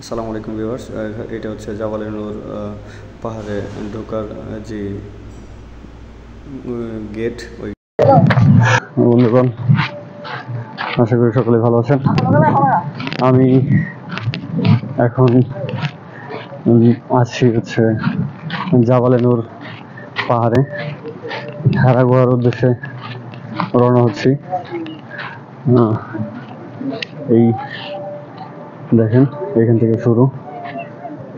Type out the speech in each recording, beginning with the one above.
আসসালামু আলাইকুম ভিউয়ার্স। এটা হচ্ছে জাবালে নূর পাহাড়ে ঢোকার যে গেট। ওই বন্ধুগণ, আশা করি সকলে ভালো আছেন। আমি এখন আছি হচ্ছে জাবালে নূর পাহাড়ে, হেরা গুহার উদ্দেশ্যে রওনা হচ্ছি। এই দেখেন, এখান থেকে শুরু,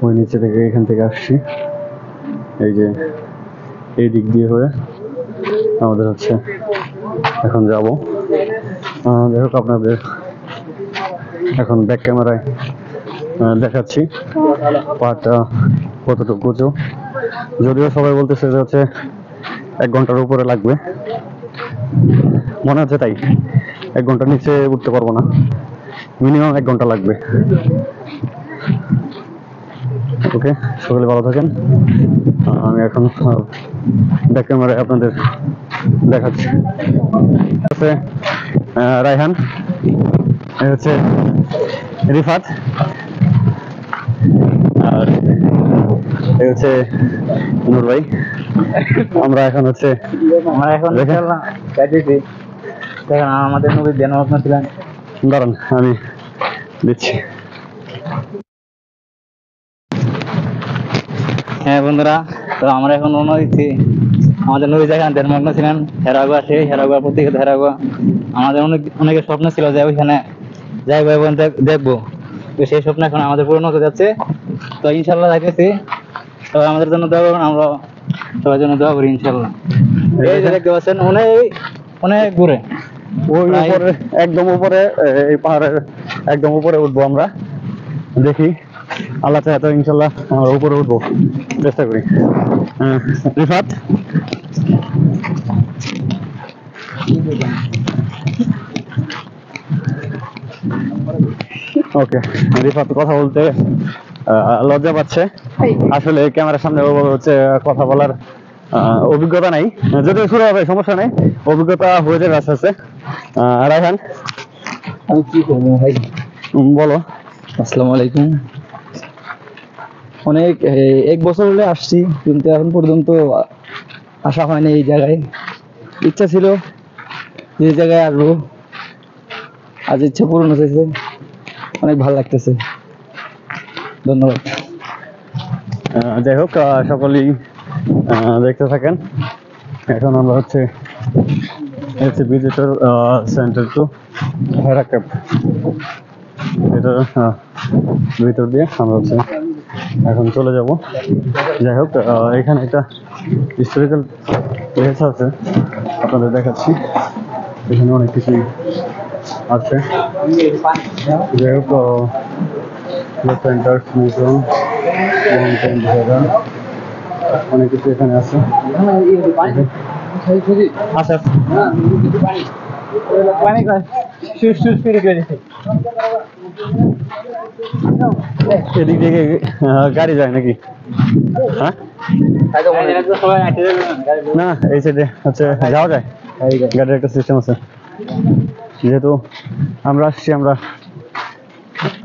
ওই নিচে থেকে এখান থেকে আসছি, এই যে এই দিক দিয়ে হয়ে আমাদের হচ্ছে এখন যাব। যাই হোক, আপনাদের এখন ব্যাক ক্যামেরায় দেখাচ্ছি পাহাড়টা কতটুকু উঁচু। যদিও সবাই বলতেছে যে হচ্ছে 1 ঘন্টার উপরে লাগবে, মনে হচ্ছে তাই। 1 ঘন্টার নিচে উঠতে পারবো না, মিনিমাম 1 ঘন্টা লাগবে। ওকে, সকলে ভালো থাকেন। আমি এখন ব্যাক ক্যামেরায় আপনাদের দেখাচ্ছি। রায়হান, হচ্ছে রিফাত, আর হচ্ছে নূর ভাই। আমরা এখন হচ্ছে আমাদের নবীর ধ্যানমগ্ন ছিলেন। দাঁড়ান, আমি দিচ্ছি। হ্যাঁ বন্ধুরা, তো আমরা এখন রওনা দিচ্ছি। আমাদের নবী যেখানে ধ্যানমগ্ন ছিলেন, হেরাগুয়া, সেই হেরাগুয়া প্রতীক্ষিত হেরাগুয়া। আমাদের অনেকের স্বপ্ন ছিল যে ওইখানে যাইবো এবং দেখবো, তো সেই স্বপ্ন এখন আমাদের পূরণ হতে যাচ্ছে। তো ইনশাল্লাহ যাইতেছি, তবে আমাদের জন্য দোয়া করবেন, আমরা সবার জন্য দোয়া করি ইনশাল্লাহ। এই যে দেখতে পাচ্ছেন অনেক ঘুরে ওই উপরে, একদম উপরে, এই পাহাড়ের একদম উপরে উঠবো আমরা। দেখি, আল্লাহ চাহে তো ইনশাল্লাহ আমরা উপরে উঠবো, চেষ্টা করি। রিফাত, ওকে। রিফাত কথা বলতে লজ্জা পাচ্ছে, আসলে ক্যামেরার সামনে হচ্ছে কথা বলার অভিজ্ঞতা নাই। যদিও শুরু হবে, সমস্যা নেই, অভিজ্ঞতা হয়ে যাবে আস্তে আস্তে। রায়হান, আমি কি করবো ভাই? বলো। আসসালামু আলাইকুম। অনেক 1 বছর হলে আসছি, কিন্তু এখন পর্যন্ত আসা হয়নি এই জায়গায়। ইচ্ছা ছিল এই জায়গায় আসবো, আজ ইচ্ছা পূরণ হয়েছে, অনেক ভালো লাগতেছে। ধন্যবাদ। যাই হোক, সকলেই দেখতে থাকেন। এখন আমরা হচ্ছে ভিজিটর সেন্টার টু হেরা ক্যাম্প, এটা ভিতর দিয়ে আমরা হচ্ছে এখন চলে যাব। যাই হোক, এখানে একটা হিস্টোরিক্যাল প্লেস আছে, আপনাদের দেখাচ্ছি। এখানে অনেক কিছুই আছে। যাই হোক, সেন্টার মিউজিয়াম, অনেক কিছু এখানে আছে। আচ্ছা, এদিক থেকে গাড়ি যায় নাকি? হ্যাঁ, না, এই সাইডে হচ্ছে যাওয়া যায়, গাড়ির একটা সিস্টেম আছে। যেহেতু আমরা আসছি, আমরা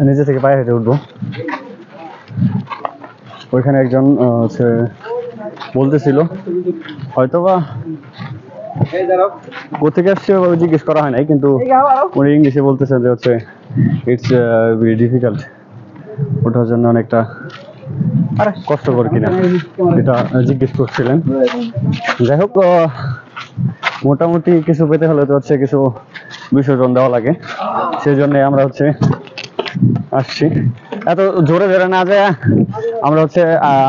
নিচে থেকে পায়ে হেঁটে উঠবো। ওইখানে একজন হচ্ছে বলতেছিল, হয়তোবা কোথেকে আসছে জিজ্ঞেস করা হয় নাই, কিন্তু উনি ইংলিশে বলতেছেন যে হচ্ছে ইটস ভেরি ডিফিকাল্ট, ওঠার জন্য অনেকটা কষ্টকর কিনা, এটা জিজ্ঞেস করছিলেন। যাই হোক, মোটামুটি কিছু পেতে হলে তো হচ্ছে কিছু বিসর্জন দেওয়া লাগে, সেই জন্য আমরা হচ্ছে আসছি। এত জোরে জোরে না যায়, আমরা হচ্ছে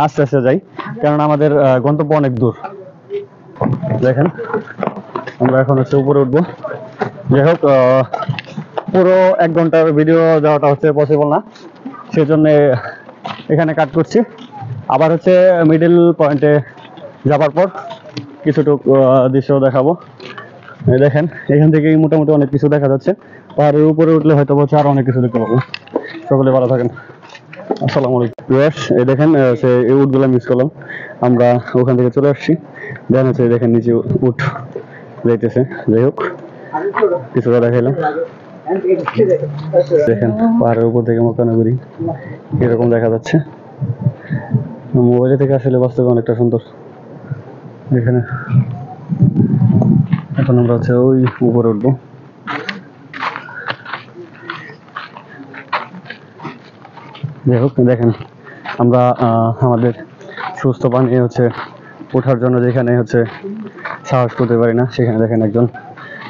আস্তে আস্তে যাই, কারণ আমাদের গন্তব্য অনেক দূর। দেখেন, আমরা এখন হচ্ছে উপরে উঠবো। যাই হোক, পুরো 1 ঘন্টার ভিডিও দেওয়াটা হচ্ছে পসিবল না, সেজন্য এখানে কাট করছি। আবার হচ্ছে মিডল পয়েন্টে যাবার পর কিছুটুক দৃশ্য দেখাবো। দেখেন, এখান থেকেই মোটামুটি অনেক কিছু দেখা যাচ্ছে। পাহাড়ের উপরে উঠলে হয়তো হচ্ছে আরো অনেক কিছু দেখতে পাবো। সকলে ভালো থাকেন। আসসালামু আলাইকুম ভিউয়ার্স। এই দেখেন, সে এই উটগুলো মিস করলাম, আমরা ওখান থেকে চলে আসছি। দেখেন হচ্ছে, দেখেন নিচে উট যাইতেছে। যাই হোক, কিছুটা দেখাইলাম। দেখেন পাহাড়ের উপর থেকে মক্কা নগরী এরকম দেখা যাচ্ছে। মোবাইলে থেকে আসলে বাস্তবে অনেকটা সুন্দর। এখানে এখন আমরা হচ্ছে ওই উপরে উঠবো। যাই হোক দেখেন আমরা আমাদের সুস্থ পানি হচ্ছে ওঠার জন্য যেখানে হচ্ছে সাহস করতে পারি না, সেখানে দেখেন একজন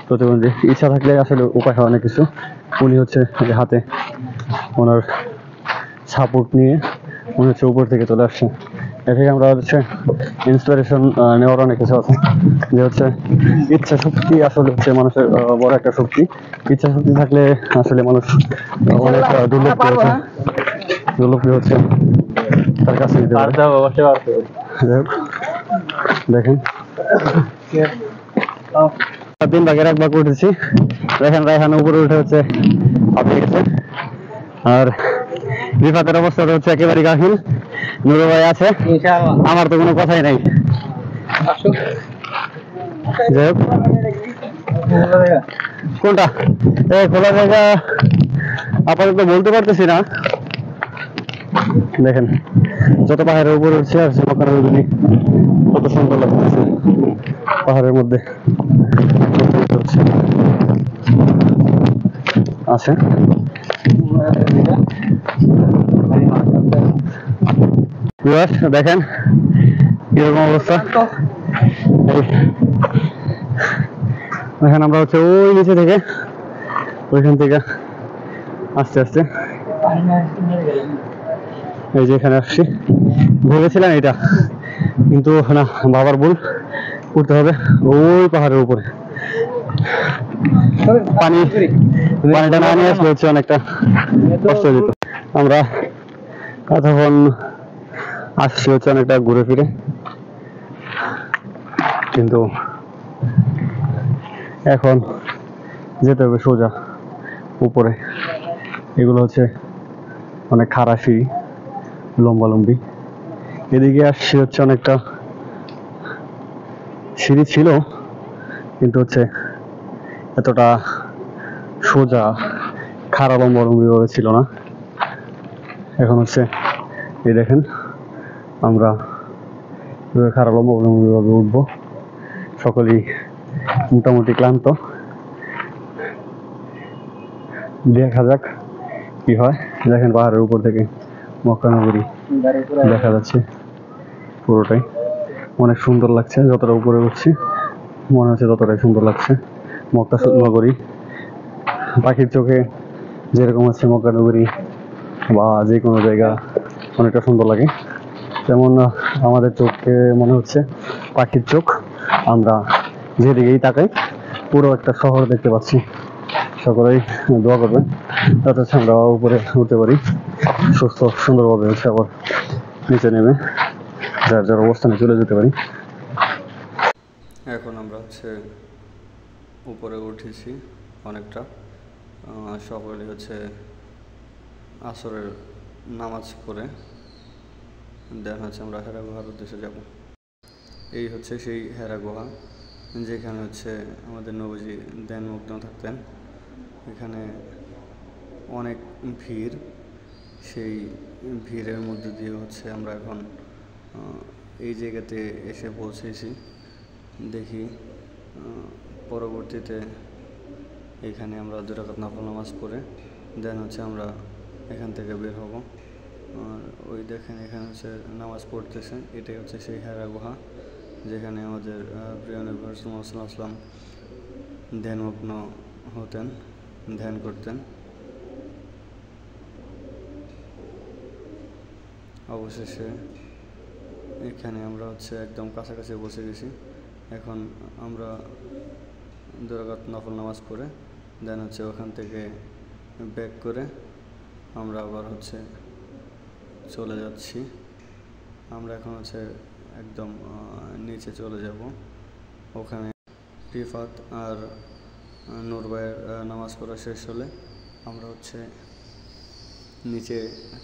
প্রতিবন্ধী ইচ্ছা থাকলে আসলে উপায় হয় অনেক কিছু। উনি হচ্ছে যে হাতে ওনার সাপোর্ট নিয়ে উনি হচ্ছে উপর থেকে চলে আসছে। এ থেকে আমরা হচ্ছে ইন্সপিরেশন নেওয়ার অনেক কিছু আছে, যে হচ্ছে ইচ্ছা শক্তি আসলে হচ্ছে মানুষের বড় একটা শক্তি। ইচ্ছা শক্তি থাকলে আসলে মানুষ অনেক দুর্লভ হচ্ছে তার কাছে দিতে পারে। যাই হোক দেখেন 3 ভাগের 1 ভাগ উঠেছি। দেখেন রায়হান উপরে উঠে হচ্ছে আপনি গেছে, আর রিফাতের অবস্থা হচ্ছে একেবারে গাফিল। নুরু ভাই আছে, আমার তো কোনো কথাই নাই। যাই হোক কোনটা খোলা জায়গা আপাতত বলতে পারতেছি না। দেখেন যত পাহাড়ের উপরে উঠছে আর কত সুন্দর লাগতেছে পাহাড়ের মধ্যে আছে। দেখেন কিরকম অবস্থা। এখন আমরা হচ্ছে ওই নিচে থেকে ওইখান থেকে আস্তে আস্তে এই যে এখানে আসছি। ভেবেছিলাম এটা, কিন্তু না, বাবার ভুল। উঠতে হবে ওই পাহাড়ের উপরে। পানিটা না নিয়ে আসলে হচ্ছে অনেকটা কষ্ট হয়ে যেত। আমরা এতক্ষণ আসছি হচ্ছে অনেকটা ঘুরে ফিরে, কিন্তু এখন যেতে হবে সোজা উপরে। এগুলো হচ্ছে অনেক খাড়া সিঁড়ি, লম্বালম্বি। এদিকে আসছি হচ্ছে অনেকটা সিঁড়ি ছিল, কিন্তু হচ্ছে এতটা সোজা খাড়া লম্বালম্বি ভাবে ছিল না। এখন হচ্ছে এই দেখেন আমরা খাড়া লম্বালম্বি ভাবে উঠবো। সকলেই মোটামুটি ক্লান্ত, দেখা যাক কি হয়। দেখেন পাহাড়ের উপর থেকে মক্কা নগরী দেখা যাচ্ছে পুরোটাই। অনেক সুন্দর লাগছে, যতটা উপরে উঠছি মনে হচ্ছে ততটাই সুন্দর লাগছে মক্কা নগরী। পাখির চোখে যেরকম হচ্ছে মক্কা নগরী বা যে কোনো জায়গা অনেকটা সুন্দর লাগে, তেমন আমাদের চোখকে মনে হচ্ছে পাখির চোখ। আমরা যেদিকেই তাকাই পুরো একটা শহর দেখতে পাচ্ছি। সকলেই দোয়া করবেন যাতে আমরা উপরে উঠতে পারি সুস্থ সুন্দরভাবে, হচ্ছে আবার নিচে নেমে যার যার অবস্থানে চলে যেতে পারি। এখন আমরা হচ্ছে উপরে উঠেছি অনেকটা। সকলে হচ্ছে আসরের নামাজ পড়ে দেন হচ্ছে আমরা হেরা গুহার উদ্দেশ্যে যাব। এই হচ্ছে সেই হেরা গুহা, যেখানে হচ্ছে আমাদের নবীজি ধ্যানমগ্ন থাকতেন। এখানে অনেক ভিড়, সেই ভিড়ের মধ্যে দিয়ে হচ্ছে আমরা এখন এই জায়গাতে এসে পৌঁছেছি। দেখি পরবর্তীতে এখানে আমরা 2 রাকাত নফল নামাজ পড়ে দেন হচ্ছে আমরা এখান থেকে বের হব। আর ওই দেখেন এখানে হচ্ছে নামাজ পড়তেছেন। এটাই হচ্ছে সেই হেরা গুহা, যেখানে আমাদের প্রিয় নবী মুহাম্মদ সাল্লাল্লাহু আলাইহি ওয়াসাল্লাম ধ্যানমগ্ন হতেন, ধ্যান করতেন। অবশেষে এখানে আমরা হচ্ছে একদম কাছাকাছি বসে গেছি। এখন আমরা 2 রাকাত নফল নামাজ পড়ে দেন হচ্ছে ওখান থেকে ব্যাক করে আমরা আবার হচ্ছে চলে যাচ্ছি। আমরা এখন হচ্ছে একদম নিচে চলে যাব। ওখানে রিফাত আর নূর ভাইয়ের নামাজ পড়া শেষ হলে আমরা হচ্ছে নিচে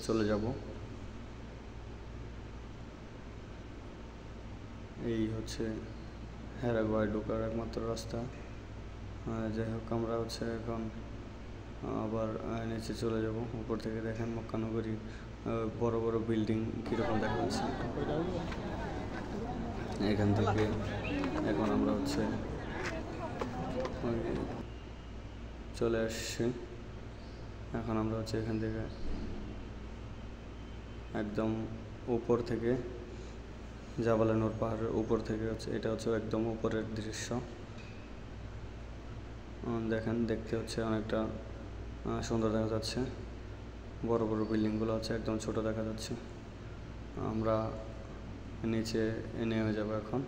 চলে যাব। এই হচ্ছে হেরা গুহায় ঢোকার একমাত্র রাস্তা। যাই হোক আমরা হচ্ছে এখন আবার নিচে চলে যাব। উপর থেকে দেখেন মক্কা নগরী, বড় বড় বিল্ডিং কীরকম দেখা যাচ্ছে। এখান থেকে এখন আমরা হচ্ছে চলে আসছি। এখন আমরা হচ্ছে এখান থেকে একদম উপর থেকে জাবালে নূর পাহাড়ের উপর থেকে হচ্ছে, এটা হচ্ছে একদম উপরের দৃশ্য। দেখেন দেখতে হচ্ছে অনেকটা সুন্দর দেখা যাচ্ছে। বড় বড় বিল্ডিংগুলো হচ্ছে একদম ছোট দেখা যাচ্ছে। আমরা নিচে নেমে যাব, এখন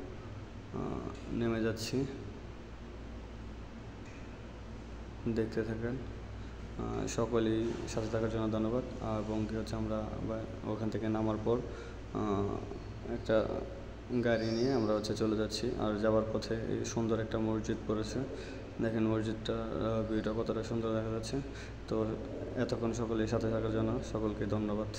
নেমে যাচ্ছি, দেখতে থাকেন। সকলেই সাথে থাকার জন্য ধন্যবাদ। এবং কি হচ্ছে আমরা ওখান থেকে নামার পর একটা গাড়ি নিয়ে আমরা হচ্ছে চলে যাচ্ছি। আর যাওয়ার পথে এই সুন্দর একটা মসজিদ পড়েছে, দেখেন মসজিদটা ভিউটা কতটা সুন্দর দেখা যাচ্ছে। তো এতক্ষণ সকলেই সাথে থাকার জন্য সকলকে ধন্যবাদ।